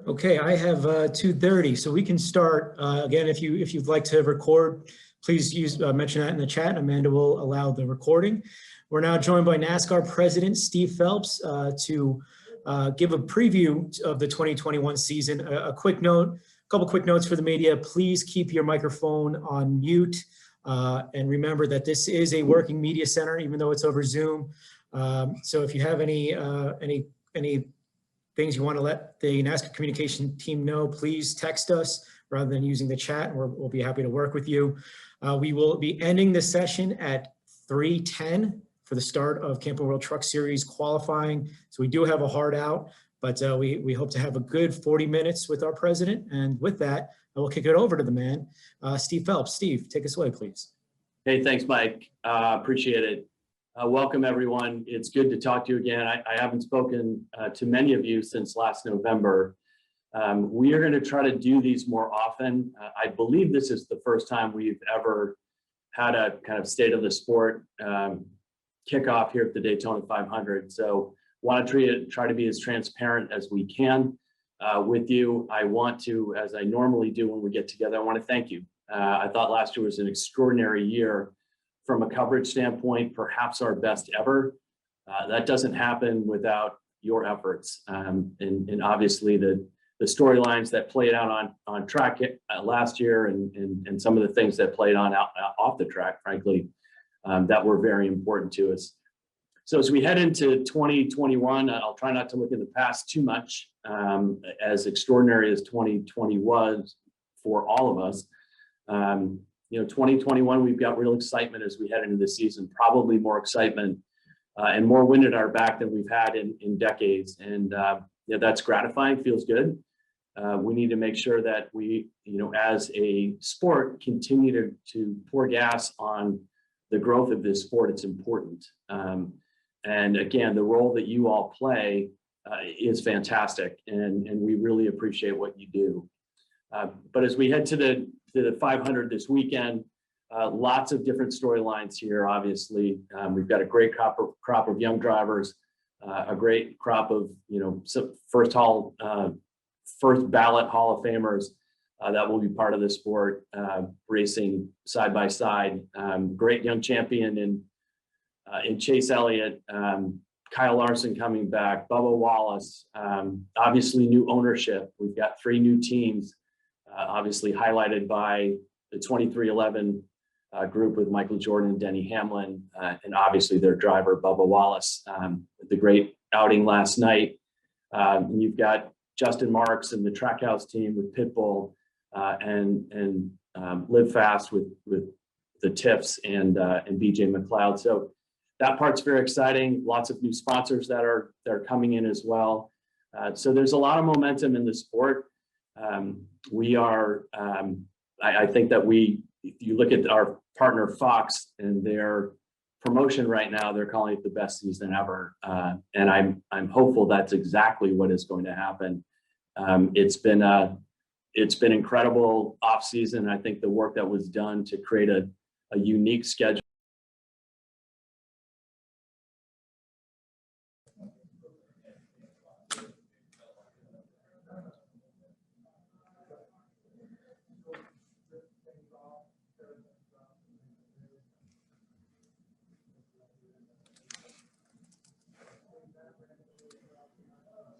Okay, I have 2:30, so we can start. Again, if you'd like to record, please mention that in the chat, and Amanda will allow the recording. We're now joined by NASCAR President Steve Phelps to give a preview of the 2021 season. A couple quick notes for the media. Please keep your microphone on mute, and remember that this is a working media center, even though it's over Zoom. So if you have any things you want to let the NASCAR communication team know, please text us rather than using the chat, and we'll be happy to work with you. We will be ending the session at 3:10 for the start of Camping World Truck Series qualifying. So we do have a hard out, but we hope to have a good 40 minutes with our president. And with that, I will kick it over to the man, Steve Phelps. Steve, take us away, please. Hey, thanks, Mike. Appreciate it. Welcome, everyone. It's good to talk to you again. I haven't spoken to many of you since last November. We are going to try to do these more often. I believe this is the first time we've ever had a kind of state of the sport kickoff here at the Daytona 500. So want to try to be as transparent as we can with you. I want to, as I normally do when we get together, I want to thank you. I thought last year was an extraordinary year from a coverage standpoint, perhaps our best ever. That doesn't happen without your efforts. And obviously the storylines that played out on track last year and some of the things that played on off the track, frankly, that were very important to us. So as we head into 2021, I'll try not to look in the past too much, as extraordinary as 2020 was for all of us. 2021, we've got real excitement as we head into the season, probably more excitement and more wind at our back than we've had in decades. And that's gratifying, feels good. We need to make sure that we, as a sport, continue to pour gas on the growth of this sport. It's important. And again, the role that you all play is fantastic, and we really appreciate what you do. But as we head to the 500 this weekend, lots of different storylines here. Obviously, we've got a great crop of young drivers, a great crop of some first ballot Hall of Famers that will be part of the sport, racing side by side. Great young champion in Chase Elliott, Kyle Larson coming back, Bubba Wallace. Obviously, new ownership. We've got 3 new teams. Obviously highlighted by the 2311 group with Michael Jordan and Denny Hamlin, and obviously their driver, Bubba Wallace, with the great outing last night. You've got Justin Marks and the Trackhouse team with Pitbull and Live Fast with the Tiffs and BJ McLeod. So that part's very exciting. Lots of new sponsors that are coming in as well. So there's a lot of momentum in the sport. I think that if you look at our partner Fox and their promotion right now, they're calling it the best season ever. And I'm hopeful that's exactly what is going to happen. It's been incredible off season. I think the work that was done to create a unique schedule.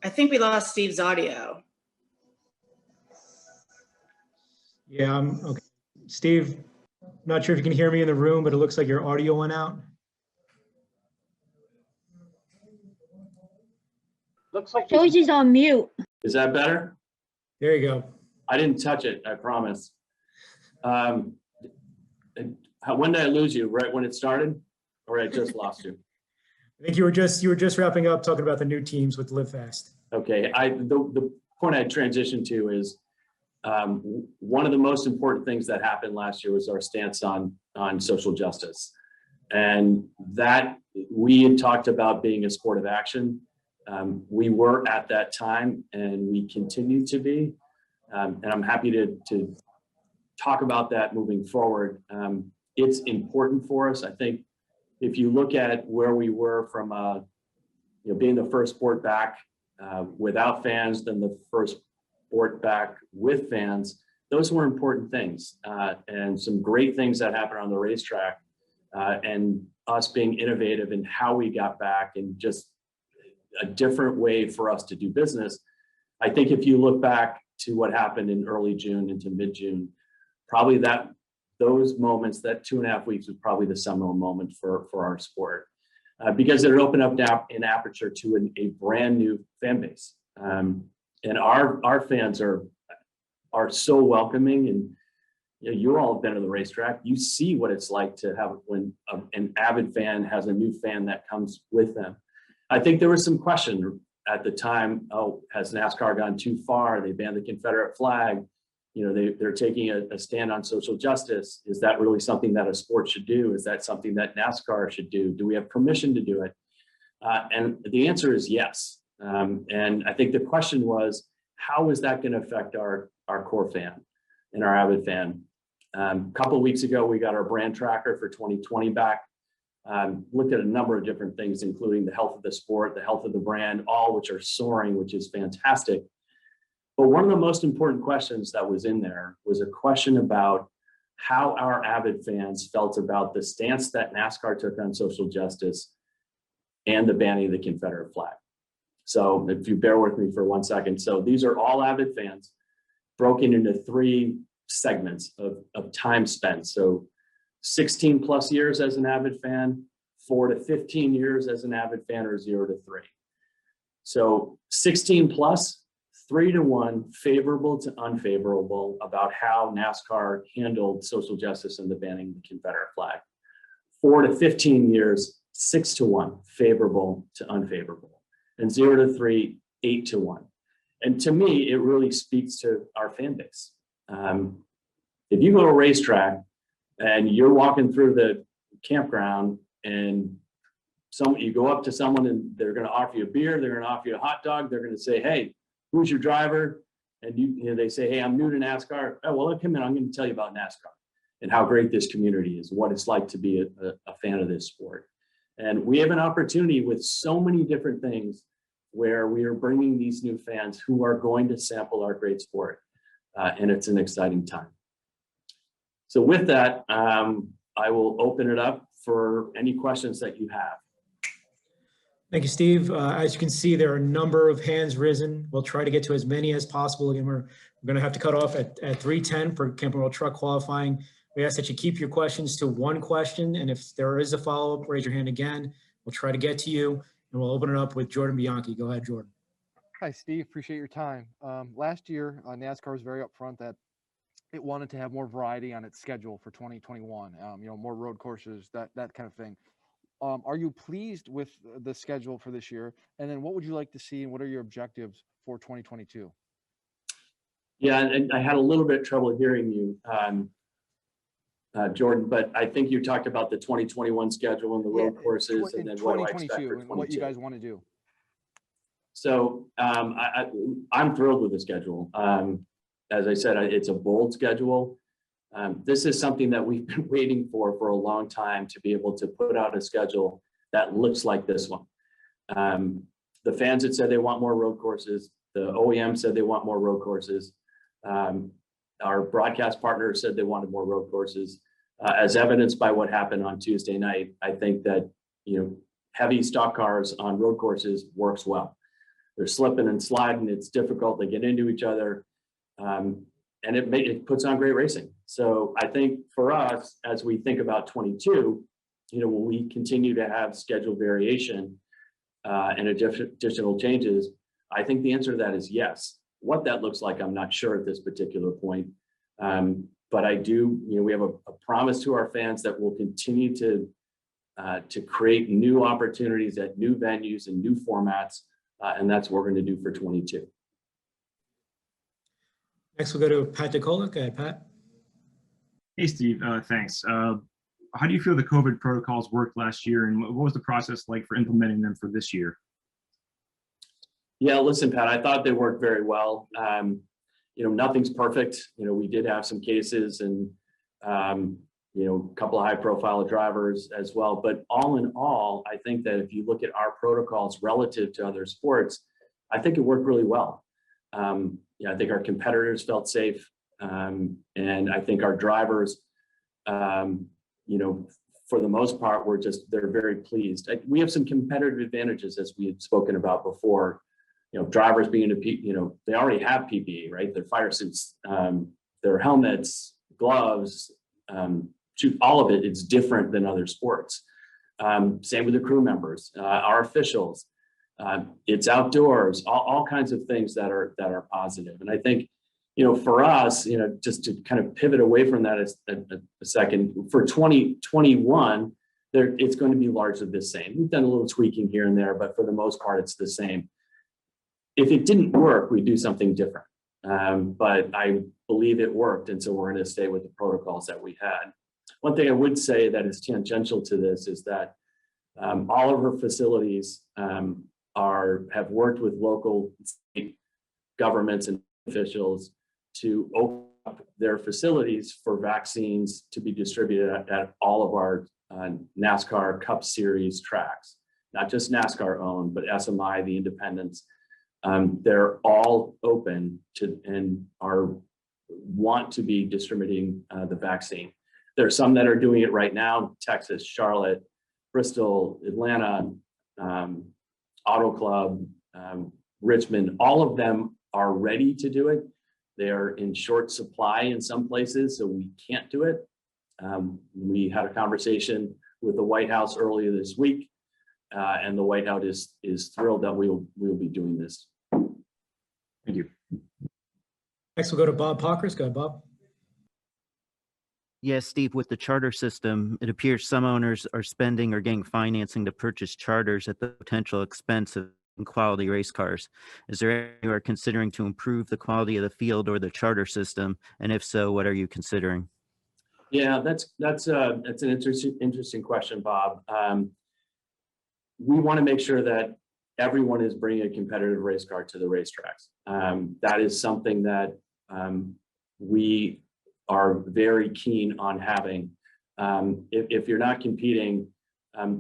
I think we lost Steve's audio. Yeah, okay. Steve, not sure if you can hear me in the room, but it looks like your audio went out. Looks like George is on mute. Is that better? There you go. I didn't touch it, I promise. When did I lose you? Right when it started, or I just lost you? I think you were just wrapping up talking about the new teams with Live Fast. Okay, the point I transitioned to is one of the most important things that happened last year was our stance on social justice, and that we had talked about being a sport of action. We were at that time, and we continue to be, and I'm happy to talk about that moving forward. It's important for us. I think if you look at where we were from being the first sport back without fans, then the first sport back with fans, those were important things, and some great things that happened on the racetrack, and us being innovative in how we got back and just a different way for us to do business. I think if you look back to what happened in early June into mid-June, probably those moments, that 2.5 weeks was probably the seminal moment for our sport, because it opened up now an aperture to a brand new fan base. And our fans are so welcoming, and you all have been to the racetrack. You see what it's like to have when an avid fan has a new fan that comes with them. I think there was some question at the time. Oh, has NASCAR gone too far? They banned the Confederate flag. They're taking a stand on social justice. Is that really something that a sport should do? Is that something that NASCAR should do? Do we have permission to do it? And the answer is yes. And I think the question was, how is that going to affect our core fan and our avid fan? A couple of weeks ago, we got our brand tracker for 2020 back. Looked at a number of different things, including the health of the sport, the health of the brand, all which are soaring, which is fantastic. But one of the most important questions that was in there was a question about how our avid fans felt about the stance that NASCAR took on social justice and the banning of the Confederate flag. So if you bear with me for 1 second. So these are all avid fans broken into 3 segments of time spent. So 16 plus years as an avid fan, 4 to 15 years as an avid fan, or 0 to 3. So 16 plus, 3 to 1, favorable to unfavorable about how NASCAR handled social justice and the banning of the Confederate flag. 4 to 15 years, 6 to 1, favorable to unfavorable. And 0 to 3, 8 to 1. And to me, it really speaks to our fan base. If you go to a racetrack and you're walking through the campground and you go up to someone and they're going to offer you a beer, they're going to offer you a hot dog, they're going to say, "Hey, who's your driver?" And they say, "Hey, I'm new to NASCAR." "Oh, well, come in. I'm going to tell you about NASCAR and how great this community is, what it's like to be a fan of this sport." And we have an opportunity with so many different things where we are bringing these new fans who are going to sample our great sport. And it's an exciting time. So with that, I will open it up for any questions that you have. Thank you, Steve. As you can see, there are a number of hands risen. We'll try to get to as many as possible. Again, we're going to have to cut off at 3:10 for Camping World Truck qualifying. We ask that you keep your questions to 1 question. And if there is a follow-up, raise your hand again. We'll try to get to you, and we'll open it up with Jordan Bianchi. Go ahead, Jordan. Hi, Steve. Appreciate your time. Last year, NASCAR was very upfront that it wanted to have more variety on its schedule for 2021. More road courses, that kind of thing. Are you pleased with the schedule for this year? And then what would you like to see, and what are your objectives for 2022? Yeah, and I had a little bit of trouble hearing you, Jordan, but I think you talked about the 2021 schedule and the road courses, and then what do I expect for 2022. And what you guys want to do. So I'm thrilled with the schedule. As I said, it's a bold schedule. This is something that we've been waiting for a long time, to be able to put out a schedule that looks like this one. The fans had said they want more road courses. The OEM said they want more road courses. Our broadcast partners said they wanted more road courses. As evidenced by what happened on Tuesday night, I think that heavy stock cars on road courses works well. They're slipping and sliding. It's difficult. They get into each other. And it puts on great racing. So I think for us, as we think about 22, will we continue to have schedule variation and additional changes? I think the answer to that is yes. What that looks like, I'm not sure at this particular point. But I do, we have a promise to our fans that we'll continue to create new opportunities at new venues and new formats. And that's what we're going to do for 22. Next, we'll go to Pat DeCola. Go ahead, Pat. Hey, Steve. Thanks. How do you feel the COVID protocols worked last year, and what was the process like for implementing them for this year? Yeah, listen, Pat, I thought they worked very well. Nothing's perfect. We did have some cases and, a couple of high-profile drivers as well. But all in all, I think that if you look at our protocols relative to other sports, I think it worked really well. Yeah, I think our competitors felt safe. And I think our drivers, for the most part, they're very pleased. We have some competitive advantages, as we had spoken about before. Drivers being they already have PPE, right? Their fire suits, their helmets, gloves, all of it. It's different than other sports. Same with the crew members, our officials. It's outdoors, all kinds of things that are positive. And I think, for us, just to kind of pivot away from that a second, for 2021, it's going to be largely the same. We've done a little tweaking here and there, but for the most part, it's the same. If it didn't work, we'd do something different. But I believe it worked, and so we're going to stay with the protocols that we had. One thing I would say that is tangential to this is that all of our facilities have worked with local state governments and officials to open up their facilities for vaccines to be distributed at all of our NASCAR Cup Series tracks, not just NASCAR owned, but SMI, the independents. They're all open to and want to be distributing the vaccine. There are some that are doing it right now: Texas, Charlotte, Bristol, Atlanta, Auto Club, Richmond. All of them are ready to do it. They are in short supply in some places, so we can't do it. We had a conversation with the White House earlier this week, and the White House is thrilled that we'll be doing this. Thank you. Next, we'll go to Bob Pockers. Go ahead, Bob. Yes, Steve, with the charter system, it appears some owners are spending or getting financing to purchase charters at the potential expense of quality race cars. Is there anything you are considering to improve the quality of the field or the charter system? And if so, what are you considering? Yeah, that's an interesting question, Bob. We want to make sure that everyone is bringing a competitive race car to the racetracks. That is something that we are very keen on having. If you're not competing,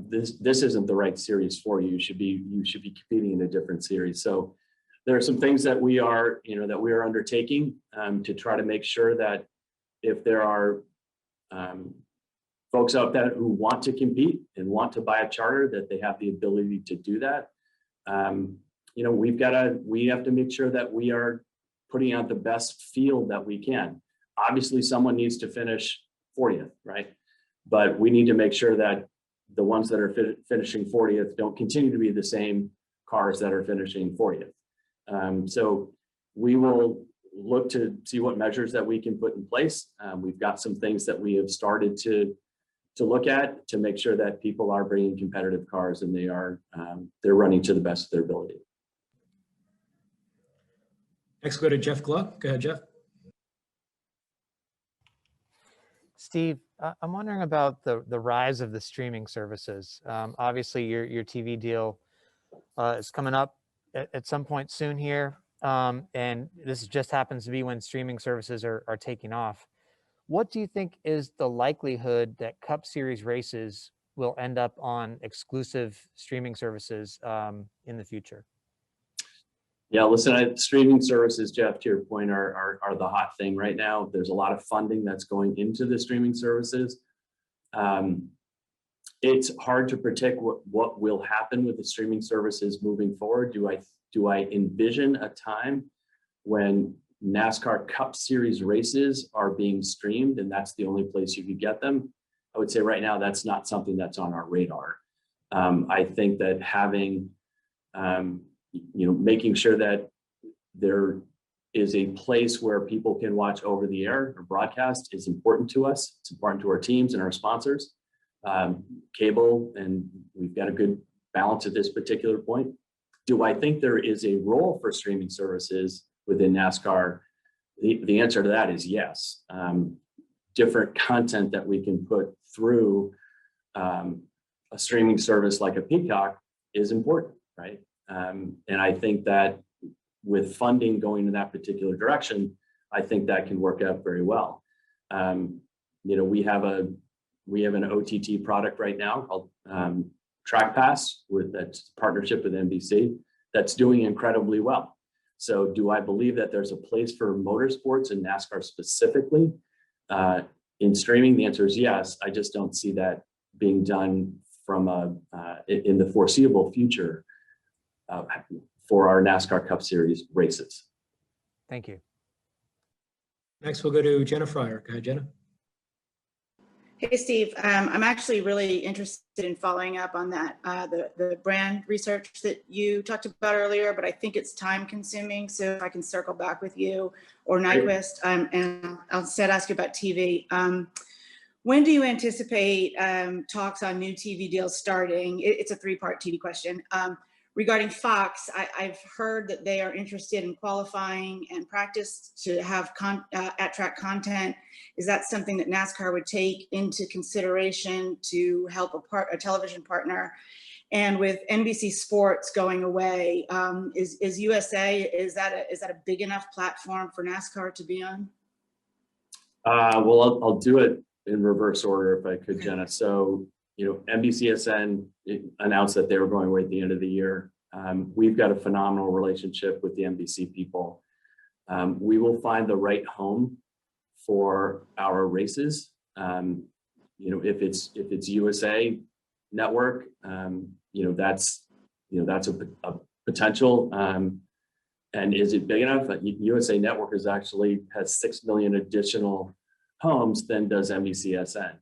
this isn't the right series for you. You should be competing in a different series. So there are some things that we are undertaking to try to make sure that if there are folks out there who want to compete and want to buy a charter, that they have the ability to do that. We have to make sure that we are putting out the best field that we can. Obviously, someone needs to finish 40th, right? But we need to make sure that the ones that are finishing 40th don't continue to be the same cars that are finishing 40th. So we will look to see what measures that we can put in place. We've got some things that we have started to look at to make sure that people are bringing competitive cars and they're running to the best of their ability. Next, we'll go to Jeff Gluck. Go ahead, Jeff. Steve, I'm wondering about the rise of the streaming services. Obviously, your TV deal is coming up at some point soon here, and this just happens to be when streaming services are taking off. What do you think is the likelihood that Cup Series races will end up on exclusive streaming services in the future? Yeah, listen, streaming services, Jeff, to your point, are the hot thing right now. There's a lot of funding that's going into the streaming services. It's hard to predict what will happen with the streaming services moving forward. Do I envision a time when NASCAR Cup Series races are being streamed and that's the only place you could get them? I would say right now that's not something that's on our radar. I think that having making sure that there is a place where people can watch over the air or broadcast is important to us. It's important to our teams and our sponsors. Cable, and we've got a good balance at this particular point. Do I think there is a role for streaming services within NASCAR? The answer to that is yes. Different content that we can put through a streaming service like a Peacock is important, right? And I think that with funding going in that particular direction, I think that can work out very well. We have an OTT product right now called Track Pass that's partnership with NBC that's doing incredibly well. So do I believe that there's a place for motorsports and NASCAR specifically in streaming? The answer is yes. I just don't see that being done from in the foreseeable future for our NASCAR Cup Series races. Thank you. Next, we'll go to Jenna Fryer. Go ahead, Jenna. Hey, Steve, I'm actually really interested in following up on that, the brand research that you talked about earlier, but I think it's time consuming. So if I can circle back with you or Nyquist, and I'll instead ask you about TV. When do you anticipate talks on new TV deals starting? It's a three-part TV question. Regarding Fox, I've heard that they are interested in qualifying and practice to have at-track content. Is that something that NASCAR would take into consideration to help a television partner? And with NBC Sports going away, is USA, is that a big enough platform for NASCAR to be on? Well, I'll do it in reverse order if I could, Jenna. So, NBCSN announced that they were going away at the end of the year. We've got a phenomenal relationship with the NBC people. We will find the right home for our races. If it's USA Network, that's a potential. And is it big enough? USA Network has 6 million additional homes than does NBCSN.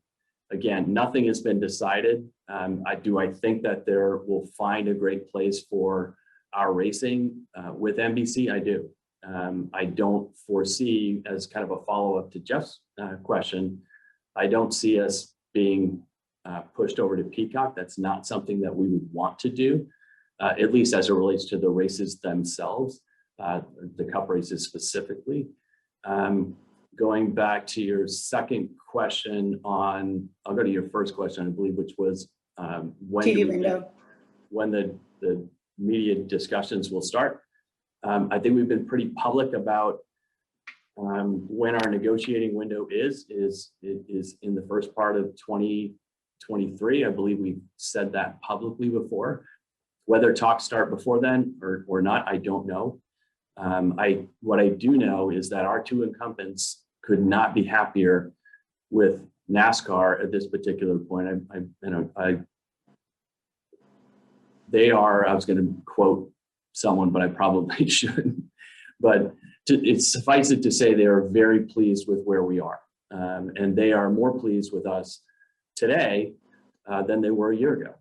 Again, nothing has been decided. I think that there will find a great place for our racing with NBC. I do. I don't foresee, as kind of a follow-up to Jeff's question, I don't see us being pushed over to Peacock. That's not something that we would want to do, at least as it relates to the races themselves, the Cup races specifically. Going back to your second question I'll go to your first question, I believe, which was when the media discussions will start. I think we've been pretty public about when our negotiating window is in the first part of 2023. I believe we've said that publicly before. Whether talks start before then or not, I don't know. What I do know is that our two incumbents could not be happier with NASCAR at this particular point. They are, I was going to quote someone, but I probably shouldn't. But it's suffice it to say they are very pleased with where we are. And they are more pleased with us today than they were a year ago.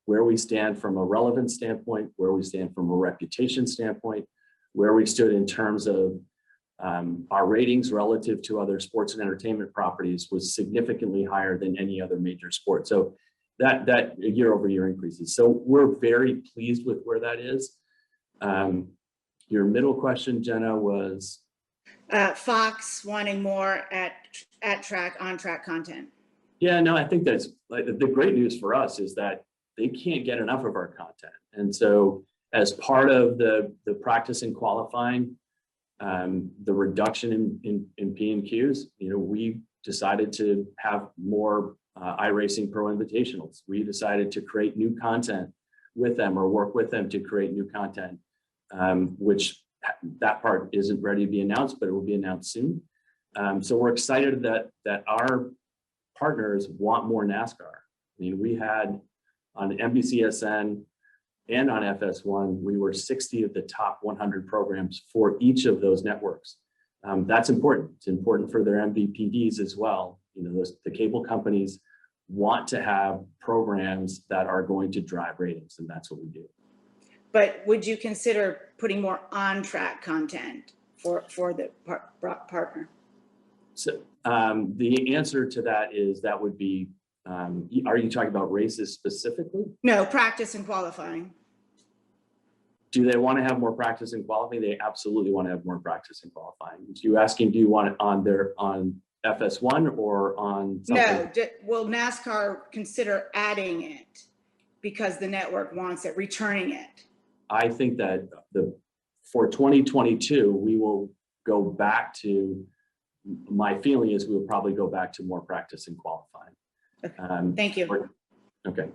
Where we stand from a relevance standpoint, where we stand from a reputation standpoint, where we stood in terms of our ratings relative to other sports and entertainment properties was significantly higher than any other major sport. So that year-over-year increases. So we're very pleased with where that is. Your middle question, Jenna, was? Fox wanting more on-track content. Yeah, no, I think that's the great news for us is that they can't get enough of our content. And so as part of the practice and qualifying, the reduction in P&Qs, we decided to have more iRacing Pro Invitationals. We decided to create new content with them or work with them to create new content, which that part isn't ready to be announced, but it will be announced soon. So we're excited that our partners want more NASCAR. I mean, we had on NBCSN and on FS1, we were 60 of the top 100 programs for each of those networks. That's important. It's important for their MVPDs as well. The cable companies want to have programs that are going to drive ratings, and that's what we do. But would you consider putting more on-track content for the partner? So the answer to that is that would be, are you talking about races specifically? No, practice and qualifying. Do they want to have more practice in qualifying? They absolutely want to have more practice in qualifying. You asking, do you want it on FS1 or on something? No, will NASCAR consider adding it because the network wants it, returning it? I think that for 2022, we will go back to, my feeling is we'll probably go back to more practice in qualifying. Thank you. Okay.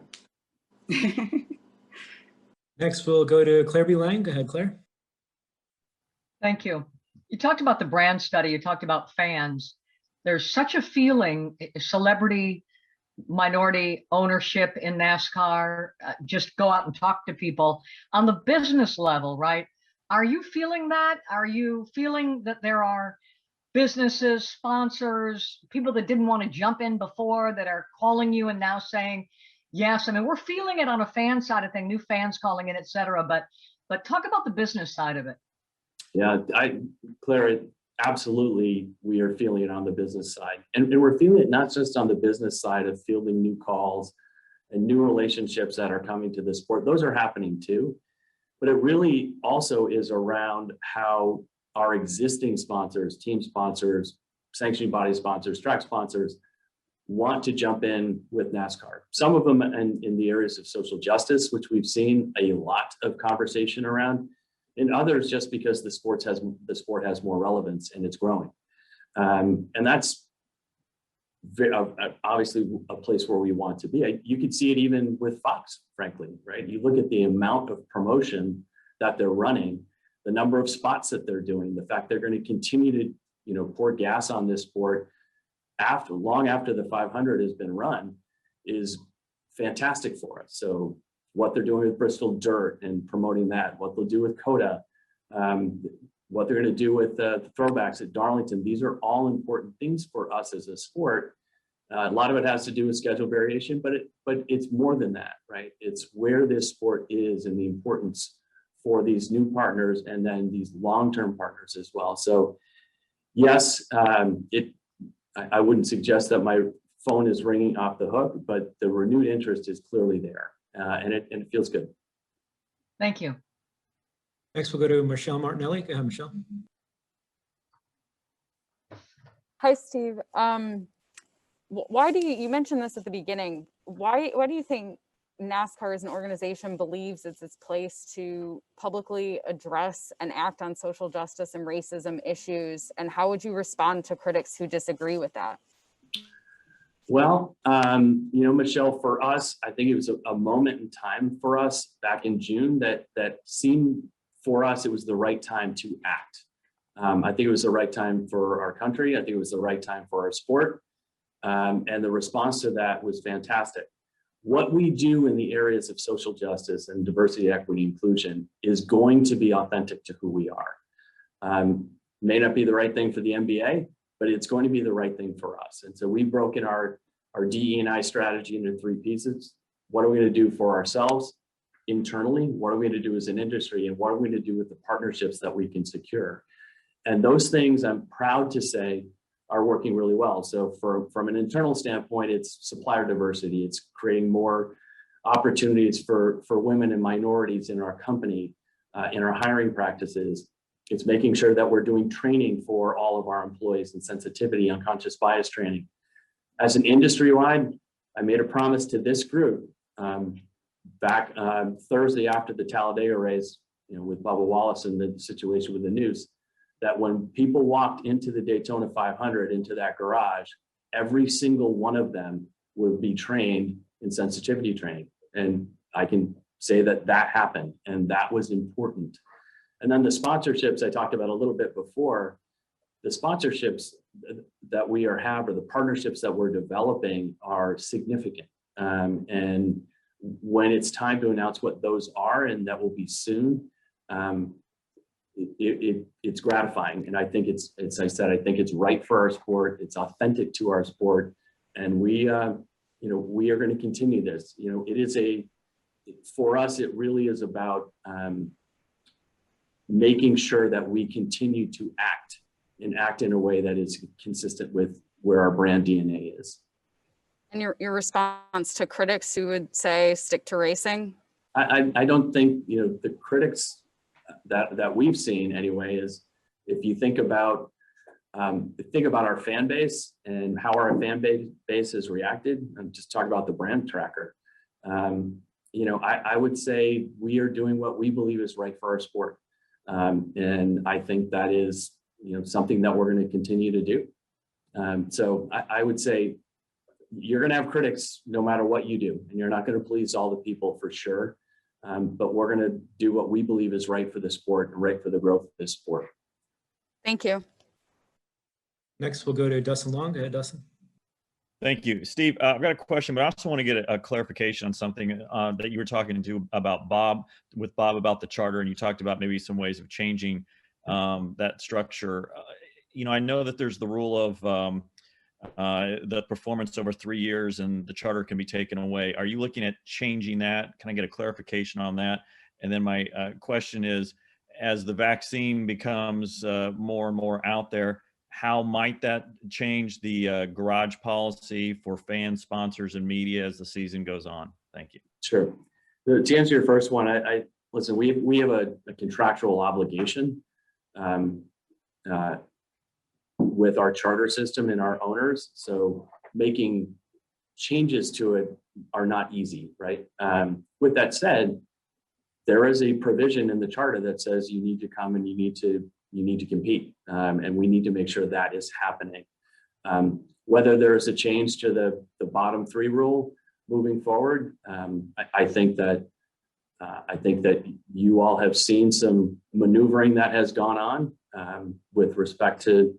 Next, we'll go to Claire B. Lang. Go ahead, Claire. Thank you. You talked about the brand study. You talked about fans. There's such a feeling, celebrity, minority ownership in NASCAR. Just go out and talk to people on the business level, right? Are you feeling that? Are you feeling that there are businesses, sponsors, people that didn't want to jump in before that are calling you and now saying, yes? I mean, we're feeling it on a fan side of thing, new fans calling in, et cetera. But talk about the business side of it. Yeah, Claire, absolutely, we are feeling it on the business side. And we're feeling it not just on the business side of fielding new calls and new relationships that are coming to the sport. Those are happening too. But it really also is around how our existing sponsors, team sponsors, sanctioning body sponsors, track sponsors want to jump in with NASCAR. Some of them in the areas of social justice, which we've seen a lot of conversation around, and others just because the sport has more relevance and it's growing. And that's obviously a place where we want to be. You could see it even with Fox, frankly, right? You look at the amount of promotion that they're running, the number of spots that they're doing, the fact they're going to continue to, pour gas on this sport long after the 500 has been run is fantastic for us. So what they're doing with Bristol Dirt and promoting that, what they'll do with COTA, what they're going to do with the throwbacks at Darlington, these are all important things for us as a sport. A lot of it has to do with schedule variation, but it's more than that, right? It's where this sport is and the importance for these new partners and then these long-term partners as well. So yes, I wouldn't suggest that my phone is ringing off the hook, but the renewed interest is clearly there, and it feels good. Thank you. Next, we'll go to Michelle Martinelli. Go ahead, Michelle. Hi, Steve. Why do you mentioned this at the beginning? Why do you think NASCAR as an organization believes it's its place to publicly address and act on social justice and racism issues? And how would you respond to critics who disagree with that? Well, Michelle, for us, I think it was a moment in time for us back in June that seemed for us, it was the right time to act. I think it was the right time for our country. I think it was the right time for our sport. And the response to that was fantastic. What we do in the areas of social justice and diversity, equity, inclusion is going to be authentic to who we are. May not be the right thing for the NBA, but it's going to be the right thing for us. And so we've broken our DE&I strategy into 3 pieces. What are we going to do for ourselves internally? What are we going to do as an industry? And what are we going to do with the partnerships that we can secure? And those things, I'm proud to say, are working really well. So from an internal standpoint, it's supplier diversity. It's creating more opportunities for women and minorities in our company, in our hiring practices. It's making sure that we're doing training for all of our employees and sensitivity, unconscious bias training. As an industry-wide, I made a promise to this group back Thursday after the Talladega race, with Bubba Wallace and the situation with the noose, that when people walked into the Daytona 500, into that garage, every single one of them would be trained in sensitivity training. And I can say that happened, and that was important. And then the sponsorships I talked about a little bit before, the sponsorships that we have, or the partnerships that we're developing, are significant. And when it's time to announce what those are, and that will be soon, it's gratifying. And I think as I said, I think it's right for our sport. It's authentic to our sport. And we are going to continue this. For us, it really is about making sure that we continue to act in a way that is consistent with where our brand DNA is. And your response to critics who would say stick to racing? I don't think, the critics that we've seen anyway, is if you think about our fan base and how our fan base has reacted, and just talk about the brand tracker. I would say we are doing what we believe is right for our sport. And I think that is, something that we're going to continue to do. So I would say you're going to have critics no matter what you do, and you're not going to please all the people for sure. But we're going to do what we believe is right for the sport and right for the growth of this sport. Thank you. Next, we'll go to Dustin Long. Go ahead, Dustin. Thank you, Steve. I've got a question, but I also want to get a clarification on something that you were talking to about Bob about the charter, and you talked about maybe some ways of changing that structure. I know that there's the rule of the performance over 3 years, and the charter can be taken away. Are you looking at changing that? Can I get a clarification on that? And then my question is, as the vaccine becomes more and more out there, how might that change the garage policy for fans, sponsors, and media as the season goes on? Thank you. Sure. To answer your first one, I listen, we have a contractual obligation with our charter system and our owners. So making changes to it are not easy, right? With that said, there is a provision in the charter that says you need to come and you need to compete, and we need to make sure that is happening. Whether there's a change to the bottom 3 rule moving forward, I think that you all have seen some maneuvering that has gone on with respect to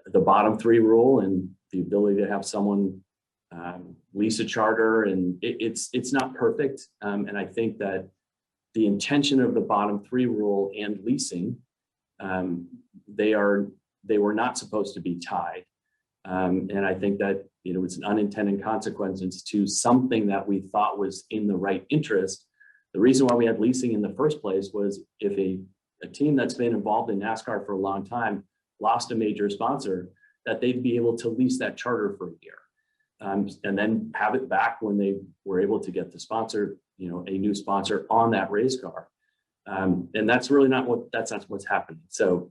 the bottom 3 rule and the ability to have someone lease a charter, and it's not perfect. And I think that the intention of the bottom 3 rule and leasing, they were not supposed to be tied. And I think that it's an unintended consequences to something that we thought was in the right interest. The reason why we had leasing in the first place was if a team that's been involved in NASCAR for a long time lost a major sponsor, that they'd be able to lease that charter for a year, and then have it back when they were able to get the sponsor, a new sponsor on that race car. And that's really not what's happening. So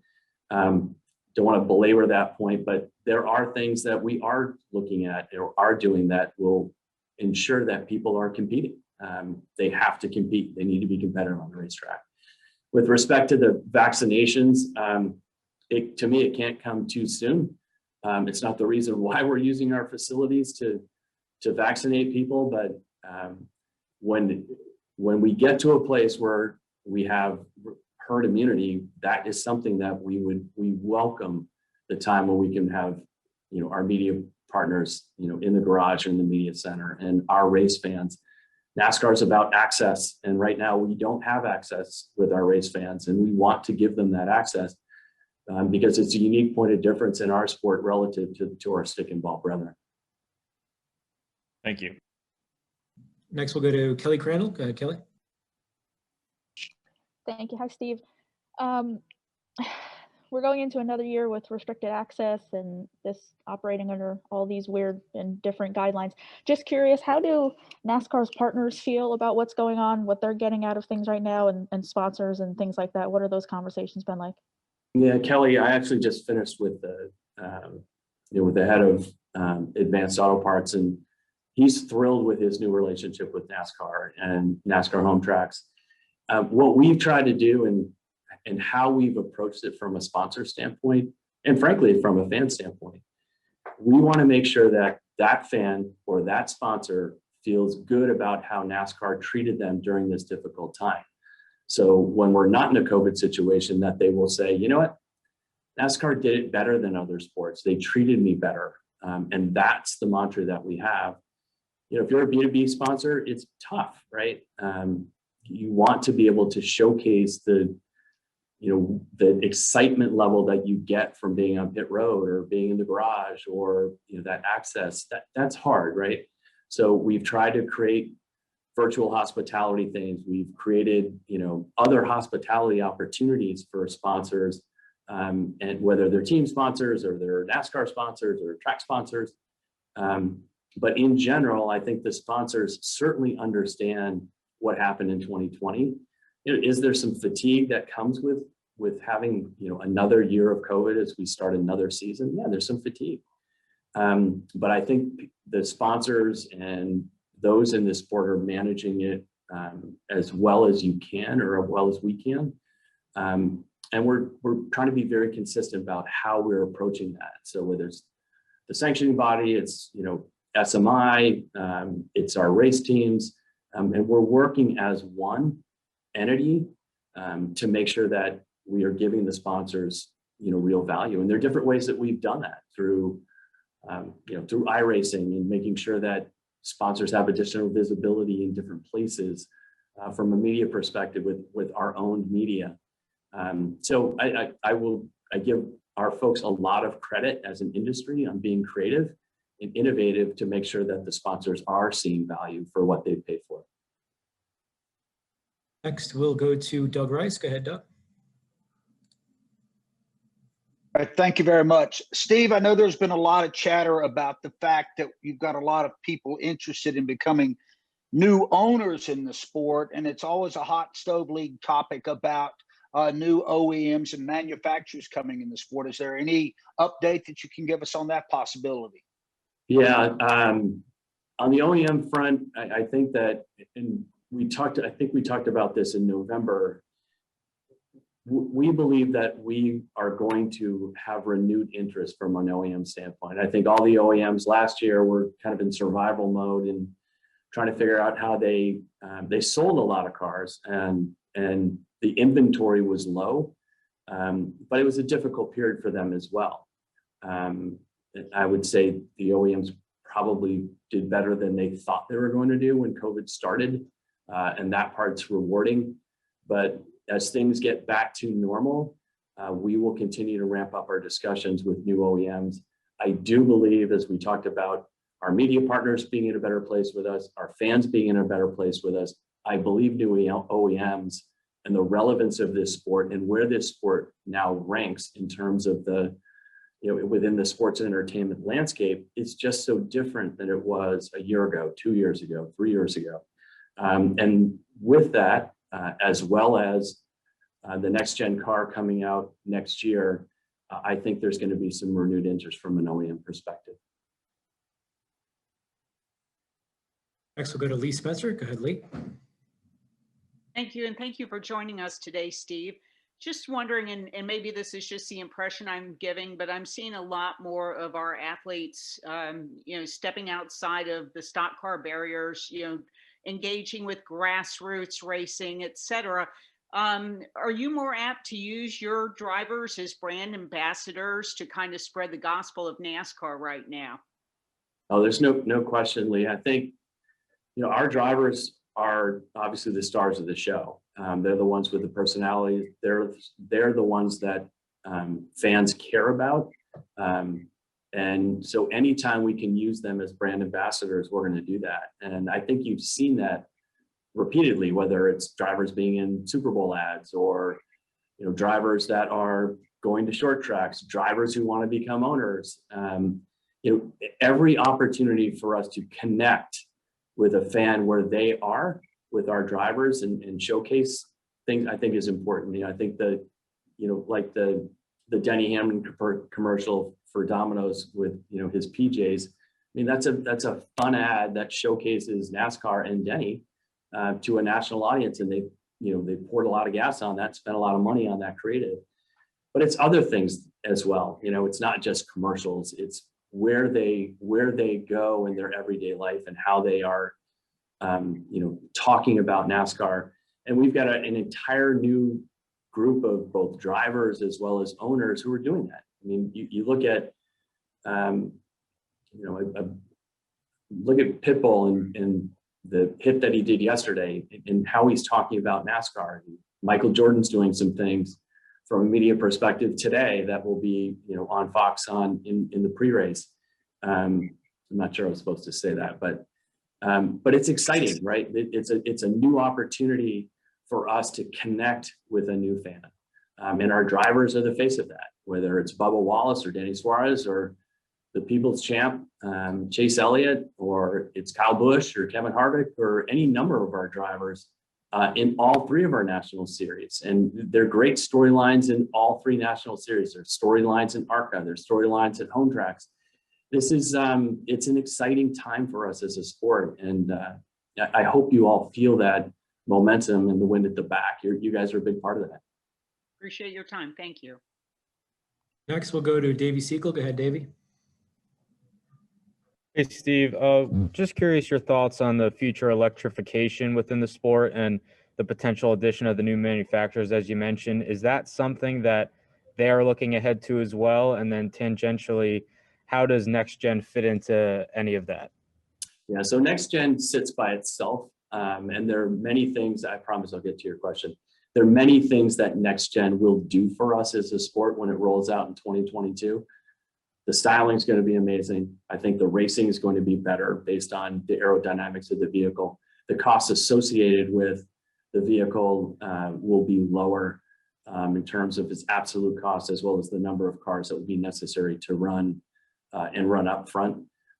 don't want to belabor that point, but there are things that we are looking at or are doing that will ensure that people are competing. They have to compete. They need to be competitive on the racetrack. With respect to the vaccinations, to me, it can't come too soon. It's not the reason why we're using our facilities to vaccinate people, but when we get to a place where we have herd immunity, that is something that we welcome the time when we can have our media partners in the garage or in the media center, and our race fans. NASCAR is about access, and right now we don't have access with our race fans, and we want to give them that access because it's a unique point of difference in our sport relative to our stick and ball brethren. Thank you. Next, we'll go to Kelly Crandall. Go ahead, Kelly. Thank you. Hi, Steve. We're going into another year with restricted access and this operating under all these weird and different guidelines. Just curious, how do NASCAR's partners feel about what's going on, what they're getting out of things right now, and sponsors and things like that? What are those conversations been like? Yeah, Kelly, I actually just finished with the head of Advanced Auto Parts, and he's thrilled with his new relationship with NASCAR and NASCAR Home Tracks. What we've tried to do and how we've approached it from a sponsor standpoint, and frankly, from a fan standpoint, we want to make sure that that fan or that sponsor feels good about how NASCAR treated them during this difficult time. So when we're not in a COVID situation, that they will say, you know what, NASCAR did it better than other sports. They treated me better. And that's the mantra that we have. If you're a B2B sponsor, it's tough, right? You want to be able to showcase the excitement level that you get from being on pit road or being in the garage or that access. That's hard, right? So we've tried to create virtual hospitality things. We've created other hospitality opportunities for sponsors, and whether they're team sponsors or they're NASCAR sponsors or track sponsors. But in general, I think the sponsors certainly understand what happened in 2020. Is there some fatigue that comes with having another year of COVID as we start another season? Yeah, there's some fatigue. But I think the sponsors and those in this sport are managing it as well as you can, or as well as we can. And we're trying to be very consistent about how we're approaching that. So whether it's the sanctioning body, it's SMI, it's our race teams, and we're working as one entity to make sure that we are giving the sponsors real value. And there are different ways that we've done that through, through iRacing and making sure that sponsors have additional visibility in different places from a media perspective with our own media. So I give our folks a lot of credit as an industry on being creative and innovative to make sure that the sponsors are seeing value for what they've paid for. Next, we'll go to Doug Rice. Go ahead, Doug. All right, thank you very much. Steve, I know there's been a lot of chatter about the fact that you've got a lot of people interested in becoming new owners in the sport, and it's always a hot stove league topic about new OEMs and manufacturers coming in the sport. Is there any update that you can give us on that possibility? Yeah, on the OEM front, I think that, and I think we talked about this in November. We believe that we are going to have renewed interest from an OEM standpoint. I think all the OEMs last year were kind of in survival mode and trying to figure out how they sold a lot of cars and the inventory was low, but it was a difficult period for them as well. I would say the OEMs probably did better than they thought they were going to do when COVID started, and that part's rewarding. But as things get back to normal, we will continue to ramp up our discussions with new OEMs. I do believe, as we talked about, our media partners being in a better place with us, our fans being in a better place with us. I believe new OEMs and the relevance of this sport and where this sport now ranks in terms of the, within the sports and entertainment landscape is just so different than it was a year ago, 2 years ago, 3 years ago. And with that, as well as the next gen car coming out next year, I think there's going to be some renewed interest from an OEM perspective. Next, we'll go to Lee Spencer. Go ahead, Lee. Thank you, and thank you for joining us today, Steve. Just wondering, and maybe this is just the impression I'm giving, but I'm seeing a lot more of our athletes, stepping outside of the stock car barriers, engaging with grassroots racing, et cetera. Are you more apt to use your drivers as brand ambassadors to kind of spread the gospel of NASCAR right now? Oh, there's no question, Lee. I think, our drivers are obviously the stars of the show. They're the ones with the personality. They're the ones that fans care about. And so anytime we can use them as brand ambassadors, we're going to do that. And I think you've seen that repeatedly, whether it's drivers being in Super Bowl ads or, drivers that are going to short tracks, drivers who want to become owners. Every opportunity for us to connect with a fan where they are with our drivers and showcase things, I think is important. I think that, like the Denny Hamlin commercial for Domino's with, his PJs. I mean, that's a fun ad that showcases NASCAR and Denny to a national audience, and they poured a lot of gas on that, spent a lot of money on that creative. But it's other things as well. It's not just commercials. It's where they go in their everyday life and how they are, talking about NASCAR. And we've got an entire new group of both drivers as well as owners who are doing that. I mean, you look at, look at Pitbull and the hit that he did yesterday and how he's talking about NASCAR. Michael Jordan's doing some things from a media perspective today that will be, on Fox in the pre-race. I'm not sure I was supposed to say that, but it's exciting, right? It's a new opportunity for us to connect with a new fan. And our drivers are the face of that, whether it's Bubba Wallace or Danny Suarez or the People's Champ, Chase Elliott, or it's Kyle Busch or Kevin Harvick or any number of our drivers in all three of our national series. And they're great storylines in all three national series. There's storylines in ARCA, there's storylines at home tracks. This is, it's an exciting time for us as a sport. And I hope you all feel that momentum and the wind at the back. You guys are a big part of that. Appreciate your time. Thank you. Next, we'll go to Davey Segal. Go ahead, Davey. Hey, Steve. Just curious your thoughts on the future electrification within the sport and the potential addition of the new manufacturers, as you mentioned. Is that something that they're looking ahead to as well? And then tangentially, how does next gen fit into any of that? Yeah, so next gen sits by itself. And there are many things, I promise I'll get to your question. There are many things that next gen will do for us as a sport when it rolls out in 2022. The styling is going to be amazing. I think the racing is going to be better based on the aerodynamics of the vehicle. The costs associated with the vehicle will be lower in terms of its absolute cost, as well as the number of cars that would be necessary to run and run up front.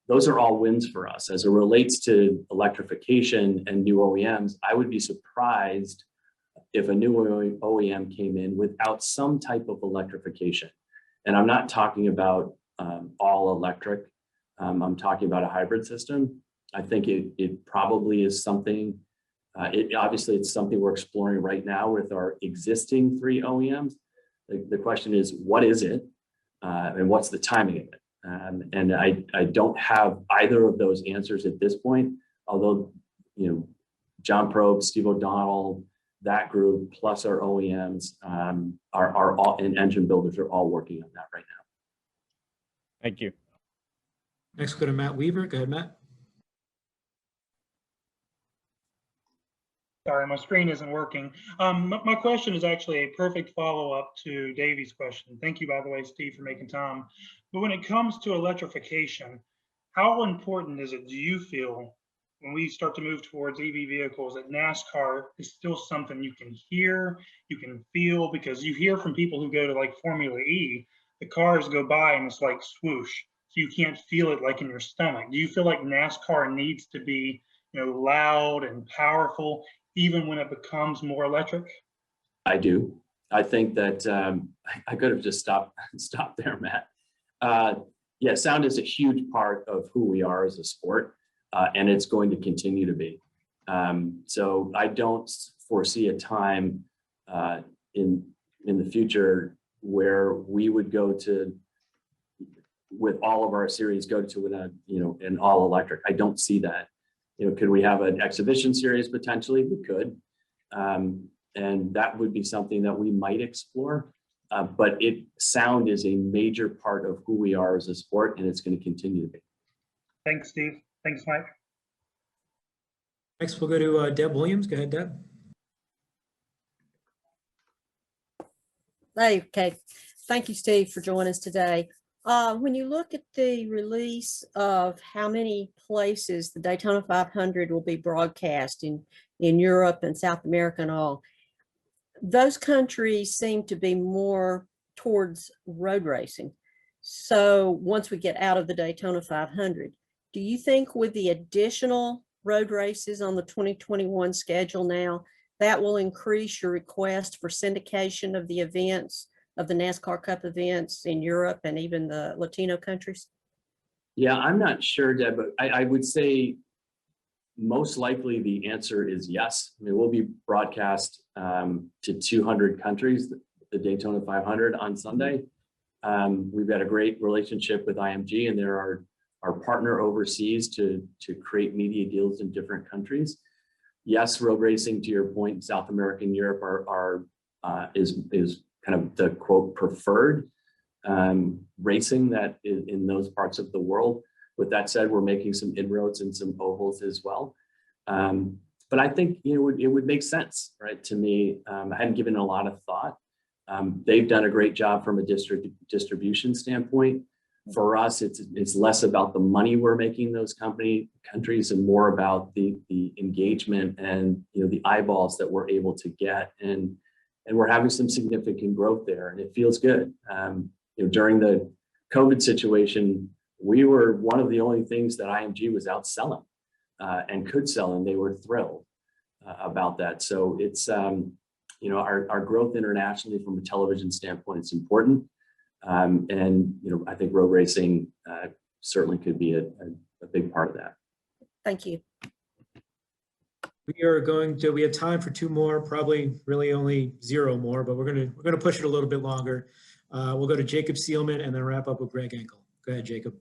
Those are all wins for us. As it relates to electrification and new OEMs, I would be surprised if a new OEM came in without some type of electrification. And I'm not talking about all electric. I'm talking about a hybrid system. I think it probably is something, obviously it's something we're exploring right now with our existing 3 OEMs. The question is, what is it? And what's the timing of it? And I don't have either of those answers at this point, although, John Probe, Steve O'Donnell, that group, plus our OEMs are all, and engine builders are all working on that right now. Thank you. Next, go to Matt Weaver. Go ahead, Matt. Sorry, my screen isn't working. My question is actually a perfect follow-up to Davey's question. Thank you, by the way, Steve, for making time. But when it comes to electrification, how important is it, do you feel, when we start to move towards EV vehicles, that NASCAR is still something you can hear, you can feel? Because you hear from people who go to like Formula E, the cars go by and it's like swoosh, so you can't feel it like in your stomach. Do you feel like NASCAR needs to be, loud and powerful, even when it becomes more electric? I do. I think that I could have just stopped there, Matt. Yeah, sound is a huge part of who we are as a sport, and it's going to continue to be. So I don't foresee a time in the future where we would go to, with all of our series, go to an all electric. I don't see that. Could we have an exhibition series potentially? We could, and that would be something that we might explore. But sound is a major part of who we are as a sport, and it's going to continue to be. Thanks, Steve. Thanks, Mike. Next, we'll go to Deb Williams. Go ahead, Deb. Okay. Thank you, Steve, for joining us today. When you look at the release of how many places the Daytona 500 will be broadcast in Europe and South America and all, those countries seem to be more towards road racing. So once we get out of the Daytona 500, do you think with the additional road races on the 2021 schedule now, that will increase your request for syndication of the events, of the NASCAR Cup events in Europe and even the Latino countries? Yeah, I'm not sure, Deb, but I would say most likely the answer is yes. I mean, we'll be broadcast to 200 countries, the Daytona 500 on Sunday. We've got a great relationship with IMG, and they're our partner overseas to create media deals in different countries. Yes, road racing, to your point, South America and Europe is kind of the quote preferred racing that is in those parts of the world. With that said, we're making some inroads in some ovals as well. But I think it would make sense, right? To me, I hadn't given it a lot of thought. They've done a great job from a distribution standpoint. For us, it's less about the money we're making those countries and more about the engagement and the eyeballs that we're able to get, and we're having some significant growth there, and it feels good. During the COVID situation, we were one of the only things that IMG was out selling and could sell, and they were thrilled about that. So it's our growth internationally from a television standpoint is important. And I think road racing certainly could be a big part of that. Thank you. We have time for 2 more, probably really only 0 more, but we're gonna push it a little bit longer. We'll go to Jacob Sealman and then wrap up with Greg Enkel. Go ahead, Jacob.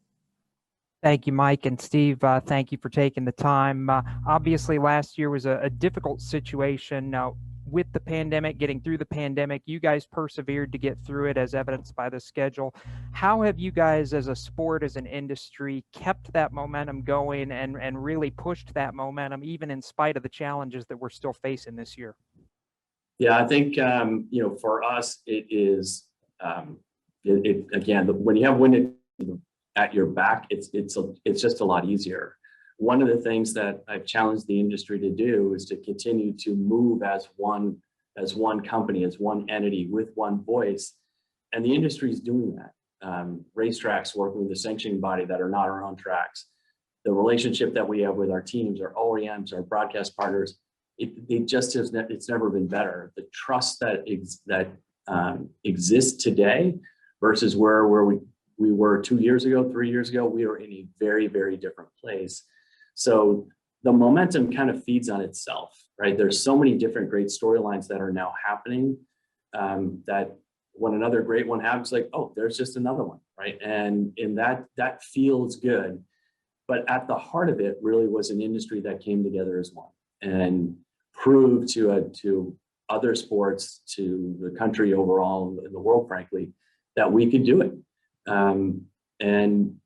Thank you, Mike and Steve. Thank you for taking the time. Obviously, last year was a difficult situation. with the pandemic, getting through the pandemic. You guys persevered to get through it, as evidenced by the schedule. How have you guys as a sport, as an industry, kept that momentum going and really pushed that momentum, even in spite of the challenges that we're still facing this year? Yeah, I think, you know, for us, it is, again, when you have wind at your back, it's just a lot easier. One of the things that I've challenged the industry to do is to continue to move as one company, as one entity with one voice. And the industry is doing that. Racetracks working with the sanctioning body that are not our own tracks. The relationship that we have with our teams, our OEMs, our broadcast partners, it just has, it's never been better. The trust that exists today versus where we were 2 years ago, 3 years ago, we are in a very, very different place. So the momentum kind of feeds on itself, right? There's so many different great storylines that are now happening that when another great one happens, like, oh, there's just another one, right? And that feels good. But at the heart of it really was an industry that came together as one and proved to other sports, to the country overall, and the world, frankly, that we could do it. And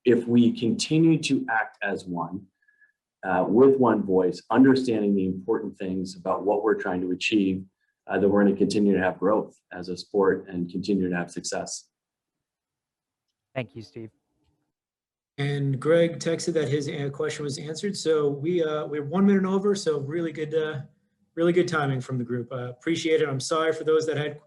if we continue to act as one, with one voice, understanding the important things about what we're trying to achieve, then we're going to continue to have growth as a sport and continue to have success. Thank you, Steve. And Greg texted that his question was answered. So we're 1 minute over. So really good timing from the group. Appreciate it. I'm sorry for those that had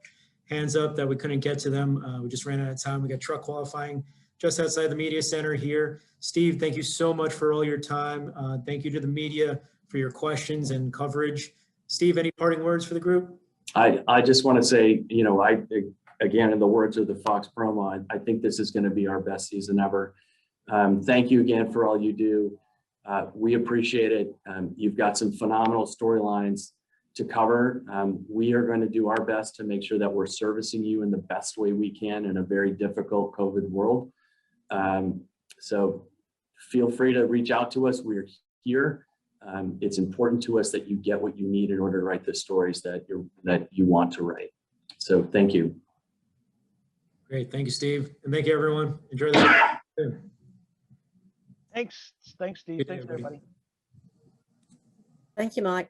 hands up that we couldn't get to them. We just ran out of time. We got truck qualifying just outside the media center here. Steve, thank you so much for all your time. Thank you to the media for your questions and coverage. Steve, any parting words for the group? I just want to say, you know, again, in the words of the Fox promo, I think this is going to be our best season ever. Thank you again for all you do. We appreciate it. You've got some phenomenal storylines to cover. We are going to do our best to make sure that we're servicing you in the best way we can in a very difficult COVID world. So feel free to reach out to us. We're here. It's important to us that you get what you need in order to write the stories that you want to write. So thank you. Great. Thank you, Steve. And thank you, everyone. Enjoy the Thanks, Steve. Thanks, everybody. Thank you, Mike.